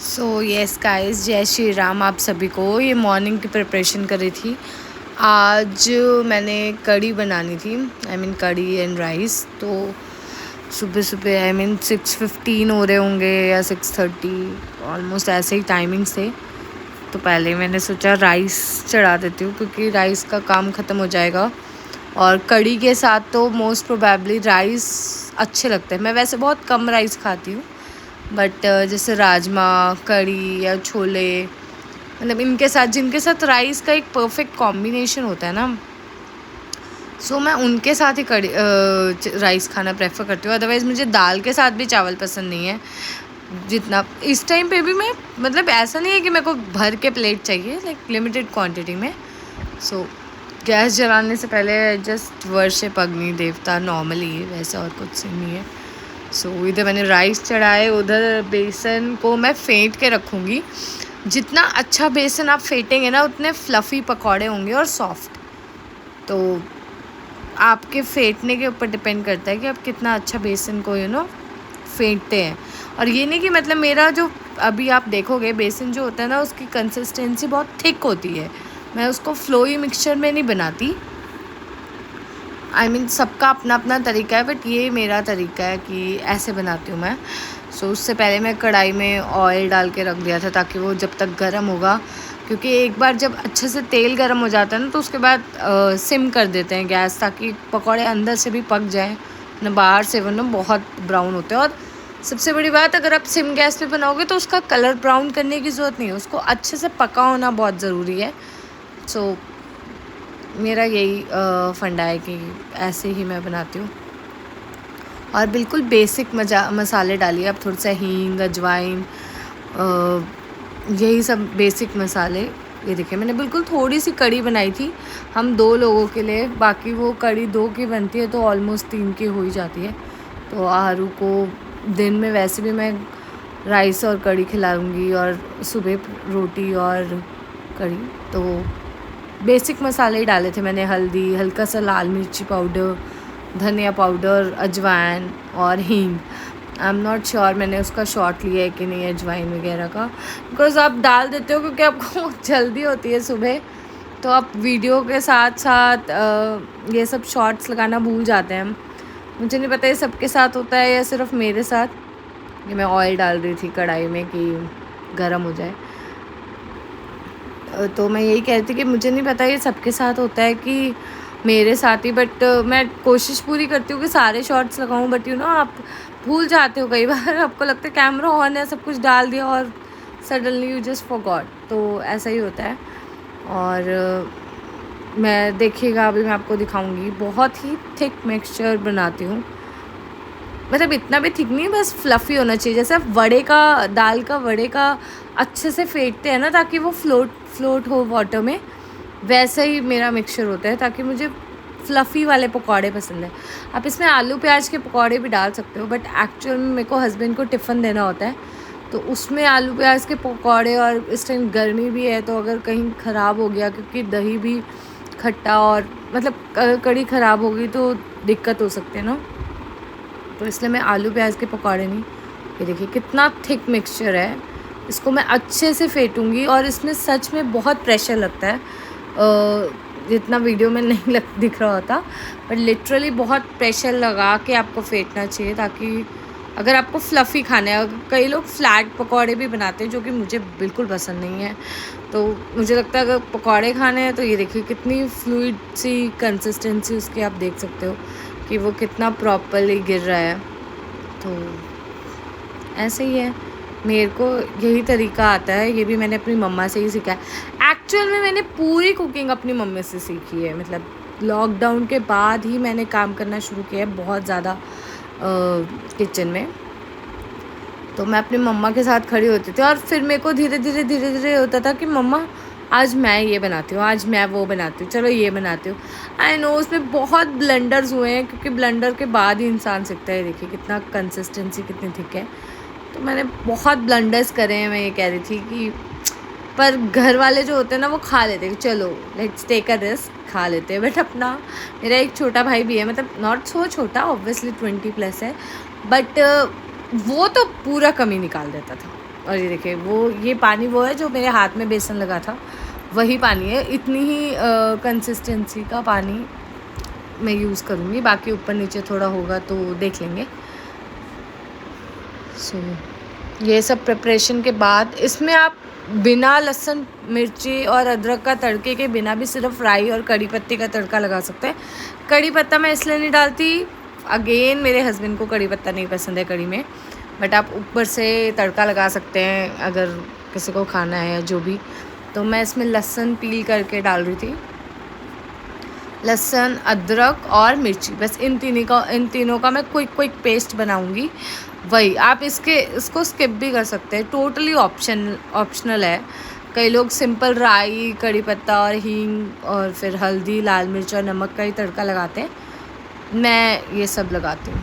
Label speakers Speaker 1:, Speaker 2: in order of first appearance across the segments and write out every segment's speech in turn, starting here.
Speaker 1: So yes guys, जय श्री राम आप सभी को। ये मॉर्निंग की प्रिपरेशन कर रही थी। आज मैंने कढ़ी बनानी थी, कढ़ी एंड राइस। तो सुबह सुबह 6:15 हो रहे होंगे या 6:30, ऑलमोस्ट ऐसे ही टाइमिंग्स थे। तो पहले मैंने सोचा राइस चढ़ा देती हूँ, क्योंकि राइस का काम ख़त्म हो जाएगा। और कढ़ी के साथ तो मोस्ट प्रोबेबली राइस अच्छे लगते हैं। मैं वैसे बहुत कम राइस खाती हूँ, बट जैसे राजमा, कढ़ी या छोले, इनके साथ, जिनके साथ राइस का एक परफेक्ट कॉम्बिनेशन होता है ना, सो मैं उनके साथ ही कढ़ी राइस खाना प्रेफर करती हूँ। अदरवाइज़ मुझे दाल के साथ भी चावल पसंद नहीं है। जितना इस टाइम पे भी मैं, ऐसा नहीं है कि मेरे को भर के प्लेट चाहिए, लिमिटेड क्वांटिटी में। सो गैस जलाने से पहले जस्ट वर्शिप अग्नि देवता नॉर्मली, वैसे और कुछ नहीं है। इधर मैंने राइस चढ़ाए, उधर बेसन को मैं फेंट के रखूँगी। जितना अच्छा बेसन आप फेंटेंगे ना, उतने फ्लफ़ी पकौड़े होंगे और सॉफ्ट। तो आपके फेंटने के ऊपर डिपेंड करता है कि आप कितना अच्छा बेसन को फेंटते हैं। और ये नहीं कि मेरा जो अभी आप देखोगे बेसन जो होता है ना, उसकी कंसिस्टेंसी बहुत थिक होती है। मैं उसको फ्लोई मिक्सचर में नहीं बनाती। सबका अपना अपना तरीका है, बट ये मेरा तरीका है कि ऐसे बनाती हूँ मैं। उससे पहले मैं कढ़ाई में ऑयल डाल के रख दिया था, ताकि वो जब तक गर्म होगा, क्योंकि एक बार जब अच्छे से तेल गर्म हो जाता है ना, तो उसके बाद सिम कर देते हैं गैस, ताकि पकौड़े अंदर से भी पक जाएँ ना, बाहर से वो बहुत ब्राउन होते हैं। और सबसे बड़ी बात, अगर आप सिम गैस पे बनाओगे तो उसका कलर ब्राउन करने की ज़रूरत नहीं है, उसको अच्छे से पका होना बहुत ज़रूरी है। मेरा यही फंडा है कि ऐसे ही मैं बनाती हूँ। और बिल्कुल बेसिक मसाले डालिए आप, थोड़ा सा हींग, अजवाइन, यही सब बेसिक मसाले। ये देखिए, मैंने बिल्कुल थोड़ी सी कढ़ी बनाई थी हम 2 लोगों के लिए। बाकी वो कढ़ी 2 की बनती है तो ऑलमोस्ट 3 की हो ही जाती है। तो आरू को दिन में वैसे भी मैं राइस और कढ़ी खिलाऊंगी, और सुबह रोटी और कढ़ी। तो बेसिक मसाले ही डाले थे मैंने, हल्दी, हल्का सा लाल मिर्ची पाउडर, धनिया पाउडर, अजवाइन और हींग। आई एम नॉट श्योर मैंने उसका शॉट लिया है कि नहीं अजवाइन वगैरह का, बिकॉज़ आप डाल देते हो क्योंकि आपको जल्दी होती है सुबह, तो आप वीडियो के साथ साथ ये सब शॉट्स लगाना भूल जाते हैं हम। मुझे नहीं पता ये सबके साथ होता है या सिर्फ मेरे साथ। ये मैं ऑयल डाल रही थी कढ़ाई में कि गर्म हो जाए। तो मैं यही कह रही थी कि मुझे नहीं पता ये सबके साथ होता है कि मेरे साथ ही, बट मैं कोशिश पूरी करती हूँ कि सारे शॉट्स लगाऊँ, बट आप भूल जाते हो कई बार। आपको लगता है कैमरा ऑन है, सब कुछ डाल दिया, और सडनली यू जस्ट फॉरगॉट। तो ऐसा ही होता है। और मैं देखिएगा, अभी मैं आपको दिखाऊंगी, बहुत ही थिक मिक्सचर बनाती हूँ। इतना भी थिक नहीं, बस फ्लफ़ी होना चाहिए। जैसे आप दाल का वड़े का अच्छे से फेंटते हैं ना, ताकि वो फ्लोट हो वाटर में, वैसा ही मेरा मिक्सचर होता है, ताकि मुझे फ्लफ़ी वाले पकौड़े पसंद है। आप इसमें आलू प्याज के पकौड़े भी डाल सकते हो, बट एक्चुअल में मेरे को हस्बैंड को टिफ़िन देना होता है, तो उसमें आलू प्याज के पकौड़े। और इस टाइम गर्मी भी है, तो अगर कहीं ख़राब हो गया, क्योंकि दही भी खट्टा, और कढ़ी ख़राब हो गई तो दिक्कत हो सकती है ना, तो इसलिए मैं आलू प्याज के पकौड़े नहीं। ये देखिए कितना थिक मिक्सचर है, इसको मैं अच्छे से फेंटूँगी। और इसमें सच में बहुत प्रेशर लगता है, जितना वीडियो में नहीं दिख रहा होता, बट लिटरली बहुत प्रेशर लगा के आपको फेंटना चाहिए, ताकि अगर आपको फ्लफ़ी खाना है। कई लोग फ्लैट पकौड़े भी बनाते हैं, जो कि मुझे बिल्कुल पसंद नहीं है। तो मुझे लगता है अगर पकौड़े खाने हैं तो ये देखिए कितनी फ्लूइड सी कंसिस्टेंसी उसकी आप देख सकते हो कि वो कितना प्रॉपरली गिर रहा है। तो ऐसे ही है, मेरे को यही तरीका आता है। ये भी मैंने अपनी मम्मा से ही सीखा है। एक्चुअल में मैंने पूरी कुकिंग अपनी मम्मी से सीखी है। लॉकडाउन के बाद ही मैंने काम करना शुरू किया है बहुत ज़्यादा किचन में। तो मैं अपनी मम्मा के साथ खड़ी होती थी, और फिर मेरे को धीरे धीरे होता था कि मम्मा आज मैं ये बनाती हूँ, आज मैं वो बनाती हूँ, चलो ये बनाती हूँ। आई नो उसमें बहुत ब्लंडर्स हुए हैं, क्योंकि ब्लंडर के बाद ही इंसान सीखता है। देखिए कितना कंसिस्टेंसी कितनी थिक है। तो मैंने बहुत ब्लंडर्स करे हैं। मैं ये कह रही थी कि पर घर वाले जो होते हैं ना, वो खा लेते हैं, चलो लेट्स टेक अ रिस्क, खा लेते हैं। बट मेरा एक छोटा भाई भी है, नॉट सो छोटा, ऑब्वियसली 20+ है, बट वो तो पूरा कमी निकाल देता था। और ये देखिए ये पानी वो है जो मेरे हाथ में बेसन लगा था, वही पानी है। इतनी ही कंसिस्टेंसी का पानी मैं यूज़ करूँगी, बाकी ऊपर नीचे थोड़ा होगा तो देख लेंगे। सो ये सब प्रिपरेशन के बाद इसमें आप बिना लहसुन मिर्ची और अदरक का तड़के के बिना भी सिर्फ राई और कड़ी पत्ते का तड़का लगा सकते हैं। कड़ी पत्ता मैं इसलिए नहीं डालती, अगेन मेरे हस्बैंड को कड़ी पत्ता नहीं पसंद है कड़ी में, बट आप ऊपर से तड़का लगा सकते हैं अगर किसी को खाना है या जो भी। तो मैं इसमें लहसुन पील करके डाल रही थी, लहसुन अदरक और मिर्ची, बस इन तीनों का मैं क्विक पेस्ट बनाऊंगी। वही आप इसको स्किप भी कर सकते हैं, टोटली ऑप्शनल है। कई लोग सिंपल राई कड़ी पत्ता और हींग और फिर हल्दी लाल मिर्च और नमक का ही तड़का लगाते हैं, मैं ये सब लगाती हूँ।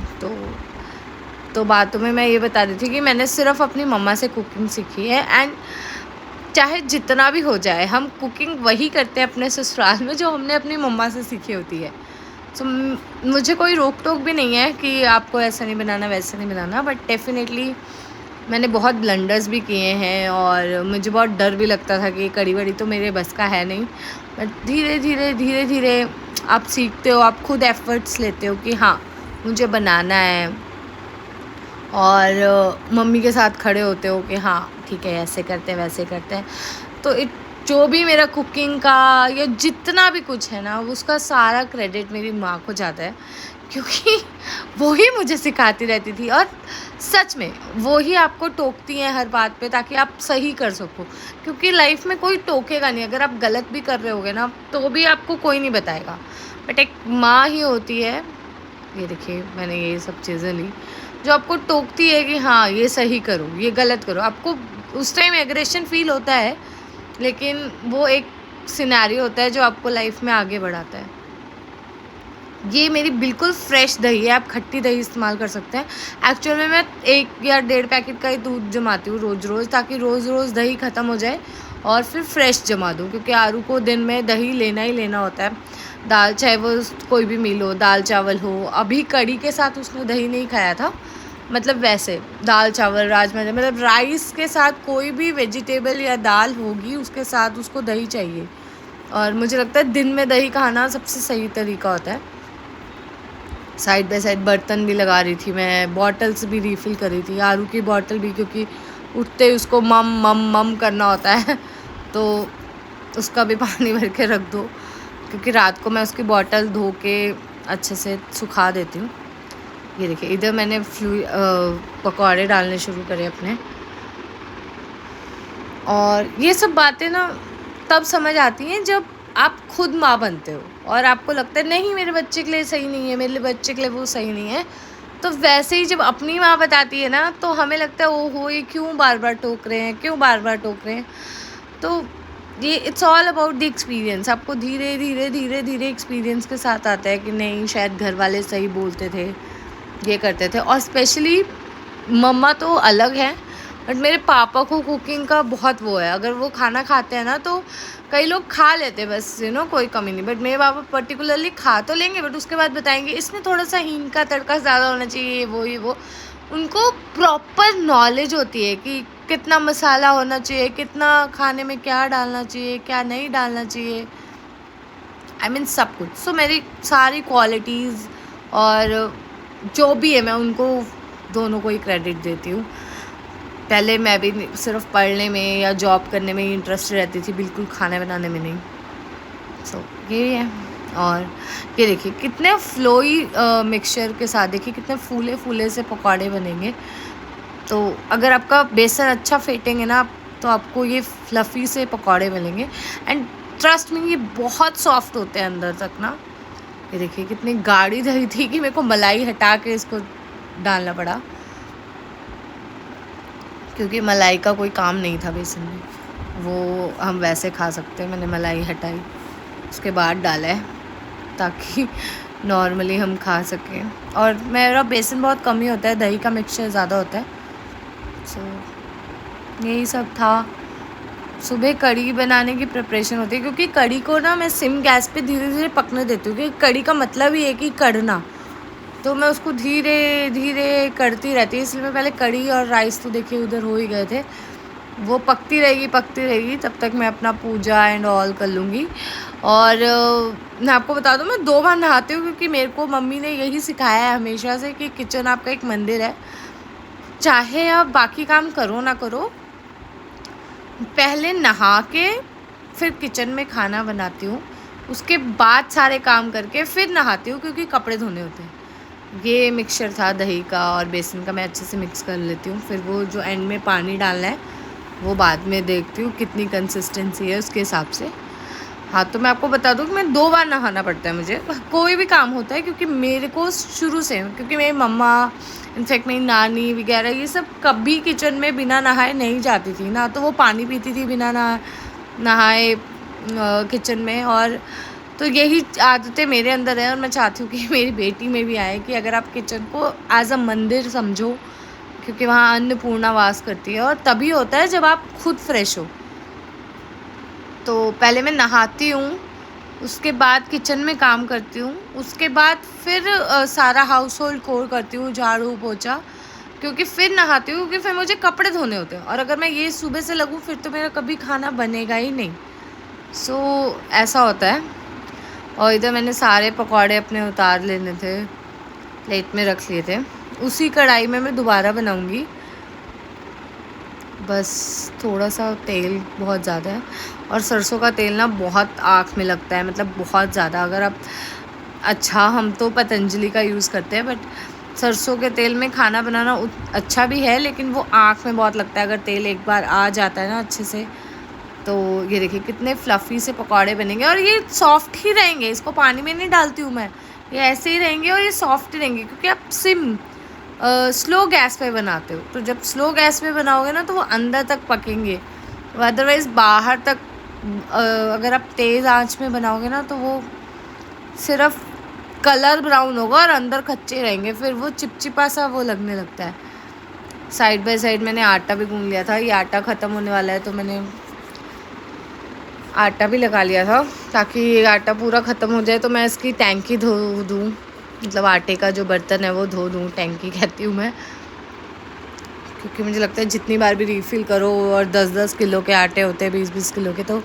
Speaker 1: तो बातों में मैं ये बता रही थी कि मैंने सिर्फ अपनी मम्मा से कुकिंग सीखी है, एंड चाहे जितना भी हो जाए हम कुकिंग वही करते हैं अपने ससुराल में जो हमने अपनी मम्मा से सीखी होती है। तो मुझे कोई रोक टोक भी नहीं है कि आपको ऐसा नहीं बनाना वैसा नहीं बनाना, बट डेफिनेटली मैंने बहुत ब्लंडर्स भी किए हैं और मुझे बहुत डर भी लगता था कि कड़ी वड़ी तो मेरे बस का है नहीं। बट धीरे धीरे आप सीखते हो, आप खुद एफर्ट्स लेते हो कि हाँ मुझे बनाना है, और मम्मी के साथ खड़े होते हो कि हाँ ठीक है ऐसे करते हैं वैसे करते हैं। तो जो भी मेरा कुकिंग का या जितना भी कुछ है ना, उसका सारा क्रेडिट मेरी माँ को जाता है, क्योंकि वो ही मुझे सिखाती रहती थी। और सच में वो ही आपको टोकती हैं हर बात पे ताकि आप सही कर सको, क्योंकि लाइफ में कोई टोकेगा नहीं। अगर आप गलत भी कर रहे होगे ना तो भी आपको कोई नहीं बताएगा, बट एक माँ ही होती है। ये देखिए मैंने ये सब चीज़ें ली जो आपको टोकती है कि हाँ ये सही करो ये गलत करो। आपको उस टाइम एग्रेशन फील होता है, लेकिन वो एक सिनेरियो होता है जो आपको लाइफ में आगे बढ़ाता है। ये मेरी बिल्कुल फ्रेश दही है, आप खट्टी दही इस्तेमाल कर सकते हैं। एक्चुअल में मैं 1 या 1.5 पैकेट का ही दूध जमाती हूँ रोज़, ताकि रोज़ दही ख़त्म हो जाए और फिर फ्रेश जमा दूँ, क्योंकि आरू को दिन में दही लेना ही लेना होता है। दाल चाहे वो कोई भी मील हो, दाल चावल हो। अभी कड़ी के साथ उसने दही नहीं खाया था, मतलब वैसे दाल चावल राजमा, मतलब राइस के साथ कोई भी वेजिटेबल या दाल होगी उसके साथ उसको दही चाहिए। और मुझे लगता है दिन में दही खाना सबसे सही तरीका होता है। साइड बाय साइड बर्तन भी लगा रही थी मैं, बॉटल्स भी रीफ़िल कर रही थी, आरू की बॉटल भी, क्योंकि उठते ही उसको मम मम मम करना होता है तो उसका भी पानी भर के रख दो, क्योंकि रात को मैं उसकी बॉटल धो के अच्छे से सुखा देती हूँ। ये देखिए इधर मैंने पकौड़े डालने शुरू करे अपने। और ये सब बातें ना तब समझ आती हैं जब आप खुद माँ बनते हो और आपको लगता है नहीं मेरे बच्चे के लिए सही नहीं है, मेरे बच्चे के लिए वो सही नहीं है। तो वैसे ही जब अपनी माँ बताती है ना तो हमें लगता है ओहो ये क्यों बार बार टोक रहे हैं। तो ये it's all about the experience. आपको धीरे धीरे एक्सपीरियंस के साथ आता है कि नहीं शायद घर वाले सही बोलते थे, ये करते थे। और स्पेशली मम्मा तो अलग है, बट मेरे पापा को कुकिंग का बहुत वो है। अगर वो खाना खाते हैं ना तो कई लोग खा लेते हैं बस कोई कमी नहीं, बट मेरे पापा पर्टिकुलरली खा तो लेंगे, बट उसके बाद बताएंगे इसमें थोड़ा सा हींग का तड़का ज़्यादा होना चाहिए, ये वो। उनको प्रॉपर नॉलेज होती है कि कितना मसाला होना चाहिए, कितना खाने में क्या डालना चाहिए, क्या नहीं डालना चाहिए, I mean सब कुछ। सो मेरी सारी क्वालिटीज़ और जो भी है मैं उनको दोनों को ही क्रेडिट देती हूँ। पहले मैं भी सिर्फ पढ़ने में या जॉब करने में ही इंटरेस्ट रहती थी, बिल्कुल खाना बनाने में नहीं। सो ये है। और ये देखिए कितने फ्लोई मिक्सचर के साथ देखिए कितने फूले से पकौड़े बनेंगे। तो अगर आपका बेसन अच्छा फेंटेंगे ना तो आपको ये फ्लफ़ी से पकौड़े मिलेंगे, एंड ट्रस्ट में ये बहुत सॉफ्ट होते हैं अंदर तक ना। ये देखिए कितनी गाढ़ी दही थी कि मेरे को मलाई हटा के इसको डालना पड़ा, क्योंकि मलाई का कोई काम नहीं था बेसन में, वो हम वैसे खा सकते हैं। मैंने मलाई हटाई उसके बाद डाला है ताकि नॉर्मली हम खा सकें। और मेरा बेसन बहुत कम ही होता है, दही का मिक्सचर ज़्यादा होता है। सो यही सब था। सुबह कड़ी बनाने की प्रिपरेशन होती है, क्योंकि कड़ी को ना मैं सिम गैस पे धीरे धीरे पकने देती हूँ, क्योंकि कड़ी का मतलब ही है कि कड़ना, तो मैं उसको धीरे धीरे करती रहती हूँ। इसलिए मैं पहले कड़ी और राइस तो देखिए उधर हो ही गए थे, वो पकती रहेगी तब तक मैं अपना पूजा एंड ऑल कर लूँगी। और मैं आपको बता दूँ, मैं 2 बार नहाती हूँ क्योंकि मेरे को मम्मी ने यही सिखाया है हमेशा से कि किचन आपका एक मंदिर है। चाहे आप बाकी काम करो ना करो, पहले नहा के फिर किचन में खाना बनाती हूँ, उसके बाद सारे काम करके फिर नहाती हूँ क्योंकि कपड़े धोने होते हैं। ये मिक्सचर था दही का और बेसन का, मैं अच्छे से मिक्स कर लेती हूँ। फिर वो जो एंड में पानी डालना है वो बाद में देखती हूँ कितनी कंसिस्टेंसी है उसके हिसाब से। हाँ, तो मैं आपको बता दूँ कि मैं 2 बार नहाना पड़ता है मुझे, कोई भी काम होता है, क्योंकि मेरे को शुरू से, क्योंकि मेरी मम्मा, इनफैक्ट मेरी नानी वगैरह, ये सब कभी किचन में बिना नहाए नहीं जाती थी ना, तो वो पानी पीती थी बिना नहाए किचन में। और तो यही आदतें मेरे अंदर है और मैं चाहती हूँ कि मेरी बेटी में भी आए कि अगर आप किचन को एज अ मंदिर समझो, क्योंकि वहाँ अन्नपूर्णा वास करती है, और तभी होता है जब आप खुद फ्रेश हो। तो पहले मैं नहाती हूँ, उसके बाद किचन में काम करती हूँ, उसके बाद फिर सारा हाउस होल्ड कोर करती हूँ, झाड़ू पोछा, क्योंकि फिर नहाती हूँ, क्योंकि फिर मुझे कपड़े धोने होते हैं। और अगर मैं ये सुबह से लगूँ फिर तो मेरा कभी खाना बनेगा ही नहीं। सो ऐसा होता है। और इधर मैंने सारे पकौड़े अपने उतार लेने थे, प्लेट में रख लिए थे। उसी कढ़ाई में मैं दोबारा बनाऊँगी, बस थोड़ा सा तेल बहुत ज़्यादा है, और सरसों का तेल ना बहुत आँख में लगता है, मतलब बहुत ज़्यादा। अगर आप अच्छा, हम तो पतंजलि का यूज़ करते हैं, बट सरसों के तेल में खाना बनाना अच्छा भी है, लेकिन वो आँख में बहुत लगता है। अगर तेल एक बार आ जाता है ना अच्छे से, तो ये देखिए कितने फ्लफ़ी से पकौड़े बनेंगे, और ये सॉफ्ट ही रहेंगे। इसको पानी में नहीं डालती हूँ मैं, ये ऐसे ही रहेंगे और ये सॉफ्ट ही रहेंगे, क्योंकि आप स्लो गैस पे बनाते हो। तो जब स्लो गैस पे बनाओगे ना तो वो अंदर तक पकेंगे, अदरवाइज़ बाहर तक अगर आप तेज़ आंच में बनाओगे ना तो वो सिर्फ कलर ब्राउन होगा और अंदर कच्चे रहेंगे, फिर वो चिपचिपा सा वो लगने लगता है। साइड बाय साइड मैंने आटा भी गूँध लिया था, ये आटा ख़त्म होने वाला है तो मैंने आटा भी लगा लिया था, ताकि ये आटा पूरा ख़त्म हो जाए तो मैं इसकी टैंकी धो दूँ, मतलब आटे का जो बर्तन है वो धो दूँ, टैंकी कहती हूँ मैं। क्योंकि मुझे लगता है जितनी बार भी रीफ़िल करो, और 10-10 किलो के आटे होते हैं, 20-20 किलो के, तो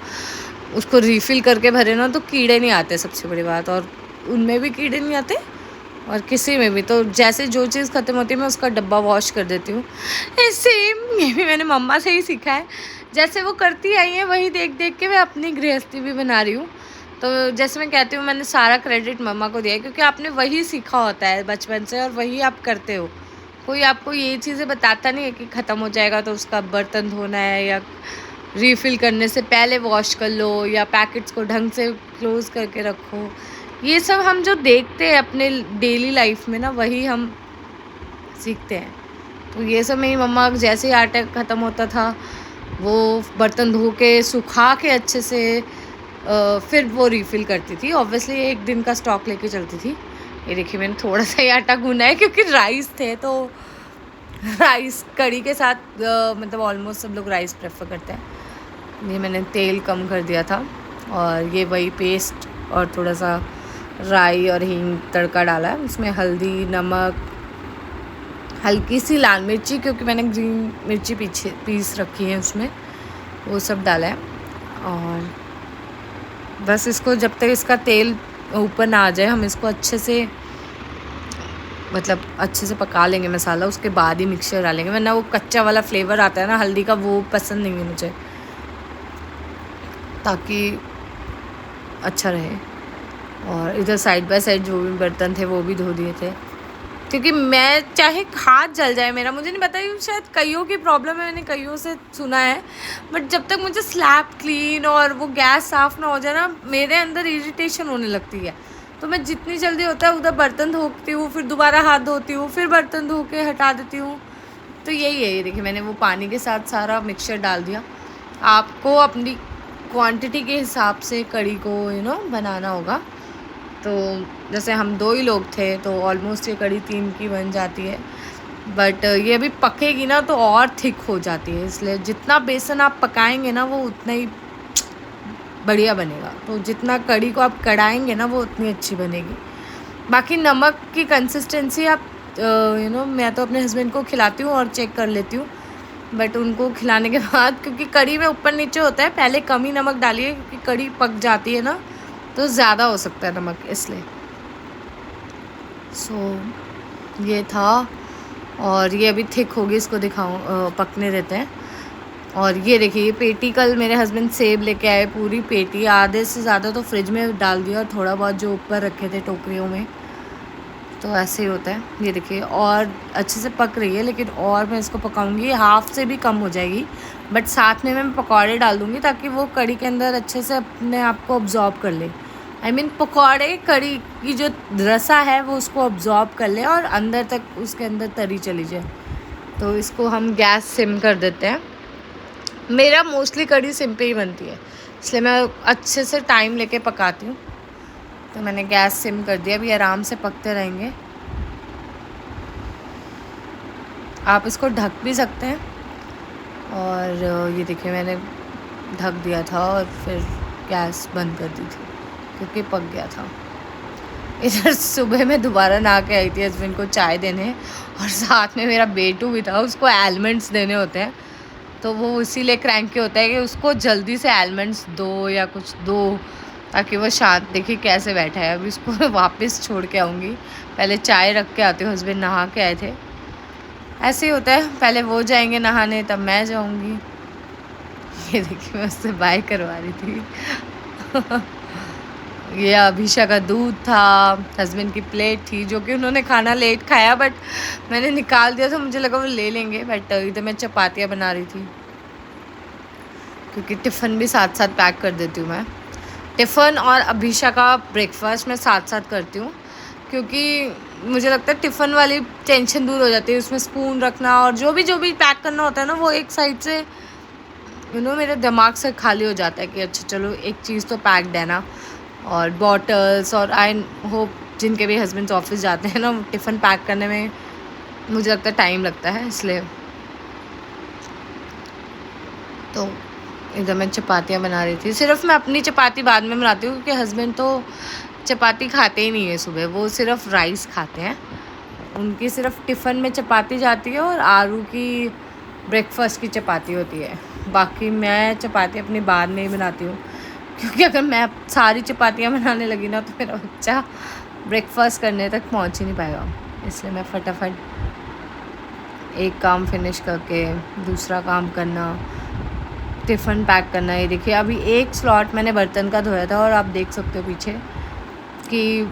Speaker 1: उसको रीफ़िल करके भरे ना तो कीड़े नहीं आते, सबसे बड़ी बात। और उनमें भी कीड़े नहीं आते और किसी में भी। तो जैसे जो चीज़ ख़त्म होती है मैं उसका डब्बा वॉश कर देती हूँ। सेम ये भी मैंने मम्मा से ही सीखा है, जैसे वो करती आई हैं वही देख देख के मैं अपनी गृहस्थी भी बना रही हूँ। तो जैसे मैं कहती हूँ, मैंने सारा क्रेडिट मम्मा को दिया है, क्योंकि आपने वही सीखा होता है बचपन से और वही आप करते हो। कोई आपको ये चीज़ें बताता नहीं है कि ख़त्म हो जाएगा तो उसका बर्तन धोना है, या रीफ़िल करने से पहले वॉश कर लो, या पैकेट्स को ढंग से क्लोज़ करके रखो। ये सब हम जो देखते हैं अपने डेली लाइफ में ना, वही हम सीखते हैं। तो ये सब मेरी मम्मा जैसे ही आटा ख़त्म होता था वो बर्तन धो के सुखा के अच्छे से फिर वो रीफ़िल करती थी। ऑब्वियसली एक दिन का स्टॉक लेके चलती थी। ये देखिए मैंने थोड़ा सा ही आटा गूँधा है, क्योंकि राइस थे, तो राइस कढ़ी के साथ मतलब ऑलमोस्ट सब लोग राइस प्रेफर करते हैं। ये मैंने तेल कम कर दिया था, और ये वही पेस्ट और थोड़ा सा राई और हींग तड़का डाला है। उसमें हल्दी, नमक, हल्की सी लाल मिर्ची, क्योंकि मैंने ग्रीन मिर्ची पीस रखी है उसमें, वो सब डाला है। और बस इसको जब तक इसका तेल ऊपर ना आ जाए हम इसको अच्छे से, मतलब अच्छे से पका लेंगे मसाला, उसके बाद ही मिक्सचर डालेंगे, वरना वो कच्चा वाला फ्लेवर आता है ना हल्दी का, वो पसंद नहीं है मुझे, ताकि अच्छा रहे। और इधर साइड बाय साइड जो भी बर्तन थे वो भी धो दिए थे, क्योंकि मैं चाहे हाथ जल जाए मेरा, मुझे नहीं पता, ये शायद कईयों की प्रॉब्लम है, मैंने कईयों से सुना है, बट जब तक मुझे स्लैब क्लीन और वो गैस साफ़ ना हो जाए ना, मेरे अंदर इरिटेशन होने लगती है। तो मैं जितनी जल्दी होता है उधर बर्तन धोती हूँ, फिर दोबारा हाथ धोती हूँ, फिर बर्तन धो के हटा देती हूँ। तो यही है, ये देखिए मैंने वो पानी के साथ सारा मिक्सचर डाल दिया। आपको अपनी क्वांटिटी के हिसाब से कढ़ी को बनाना होगा। तो जैसे हम 2 ही लोग थे तो ऑलमोस्ट ये कढ़ी 3 की बन जाती है, बट ये अभी पकेगी ना तो और थिक हो जाती है, इसलिए जितना बेसन आप पकाएंगे ना वो उतना ही बढ़िया बनेगा। तो जितना कढ़ी को आप कढ़ाएंगे ना वो उतनी अच्छी बनेगी। बाकी नमक की कंसिस्टेंसी आप मैं तो अपने हस्बैंड को खिलाती हूँ और चेक कर लेती हूँ। बट उनको खिलाने के बाद, क्योंकि कड़ी में ऊपर नीचे होता है, पहले कम ही नमक डालिए क्योंकि कड़ी पक जाती है ना तो ज़्यादा हो सकता है नमक, इसलिए। सो ये था, और ये अभी थिक होगी, इसको दिखाऊँ, पकने देते हैं। और ये देखिए, ये पेटी कल मेरे हस्बैंड सेब लेके आए, पूरी पेटी, आधे से ज़्यादा तो फ्रिज में डाल दिया और थोड़ा बहुत जो ऊपर रखे थे टोकरियों में। तो ऐसे ही होता है। ये देखिए, और अच्छे से पक रही है, लेकिन और मैं इसको पकाऊंगी, हाफ से भी कम हो जाएगी, बट साथ में मैं पकौड़े डाल दूँगी ताकि वो कड़ी के अंदर अच्छे से अपने आप को ऑब्जॉर्ब कर ले। आई मीन पकौड़े कड़ी की जो रसा है वो उसको ऑब्जॉर्ब कर ले और अंदर तक उसके अंदर तरी चली जाए। तो इसको हम गैस सिम कर देते हैं। मेरा मोस्टली कड़ी सिम पे ही बनती है, इसलिए मैं अच्छे से टाइम लेके पकाती हूँ। तो मैंने गैस सिम कर दिया, अभी आराम से पकते रहेंगे। आप इसको ढक भी सकते हैं। और ये देखिए, मैंने ढक दिया था और फिर गैस बंद कर दी थी क्योंकि पक गया था। इधर सुबह मैं दोबारा नहा के आई थी हस्बैंड को चाय देने, और साथ में मेरा बेटू भी था, उसको आलमंड्स देने होते हैं, तो वो इसीलिए क्रैंकी होता है कि उसको जल्दी से आलमंड्स दो या कुछ दो ताकि वो शांत। देखिए कैसे बैठा है, अभी इसको मैं वापस छोड़ के आऊँगी, पहले चाय रख के आती हूँ, हस्बैंड नहा के आए थे। ऐसे ही होता है, पहले वो जाएंगे नहाने तब मैं जाऊँगी। ये देखिए, मैं उससे बाय करवा रही थी। ये अभिषा का दूध था, हस्बैंड की प्लेट थी जो कि उन्होंने खाना लेट खाया, बट मैंने निकाल दिया था, मुझे लगा वो ले लेंगे। बट इधर मैं चपातियाँ बना रही थी क्योंकि टिफ़िन भी साथ साथ पैक कर देती हूँ मैं। टिफ़िन और अभिषा का ब्रेकफास्ट मैं साथ साथ करती हूँ क्योंकि मुझे लगता है टिफ़िन वाली टेंशन दूर हो जाती है, उसमें स्पून रखना और जो भी पैक करना होता है ना, वो एक साइड से मेरे दिमाग से खाली हो जाता है कि अच्छा चलो एक चीज़ तो पैक्ड है ना। और बॉटल्स, और आई होप जिनके भी हस्बैंड्स ऑफिस जाते हैं ना, टिफ़िन पैक करने में मुझे लगता है टाइम लगता है, इसलिए। तो इधर मैं चपातियाँ बना रही थी, सिर्फ मैं अपनी चपाती बाद में बनाती हूँ क्योंकि हस्बैंड तो चपाती खाते ही नहीं है सुबह, वो सिर्फ राइस खाते हैं। उनकी सिर्फ टिफ़िन में चपाती जाती है और आरू की ब्रेकफास्ट की चपाती होती है। बाकी मैं चपाती अपनी बाद में ही बनाती हूँ क्योंकि अगर मैं सारी चपातियाँ बनाने लगी ना तो मेरा बच्चा ब्रेकफास्ट करने तक पहुँच ही नहीं पाएगा, इसलिए मैं फटाफट एक काम फिनिश करके दूसरा काम करना, टिफ़िन पैक करना। ये देखिए, अभी एक स्लॉट मैंने बर्तन का धोया था और आप देख सकते हो पीछे कि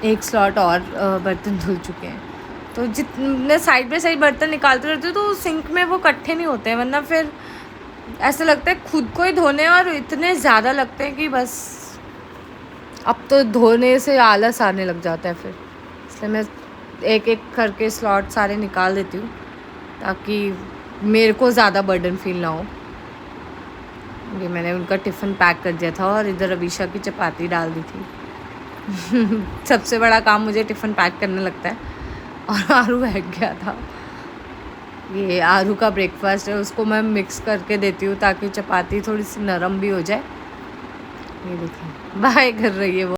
Speaker 1: एक स्लॉट और बर्तन धुल चुके हैं। तो जितने साइड बाय साइड बर्तन निकालते रहते हो तो सिंक में वो इकट्ठे नहीं होते हैं, वरना फिर ऐसा लगता है खुद को ही धोने, और इतने ज़्यादा लगते हैं कि बस अब तो धोने से आलस आने लग जाता है फिर। इसलिए मैं एक एक करके स्लॉट सारे निकाल देती हूँ ताकि मेरे को ज़्यादा बर्डन फील ना हो। ये मैंने उनका टिफ़िन पैक कर दिया था और इधर अभिषा की चपाती डाल दी थी। सबसे बड़ा काम मुझे टिफ़िन पैक करने लगता है, और आरू बैठ गया था। ये आरू का ब्रेकफास्ट है, उसको मैं मिक्स करके देती हूँ ताकि चपाती थोड़ी सी नरम भी हो जाए। ये देखिए, बाय कर रही है वो।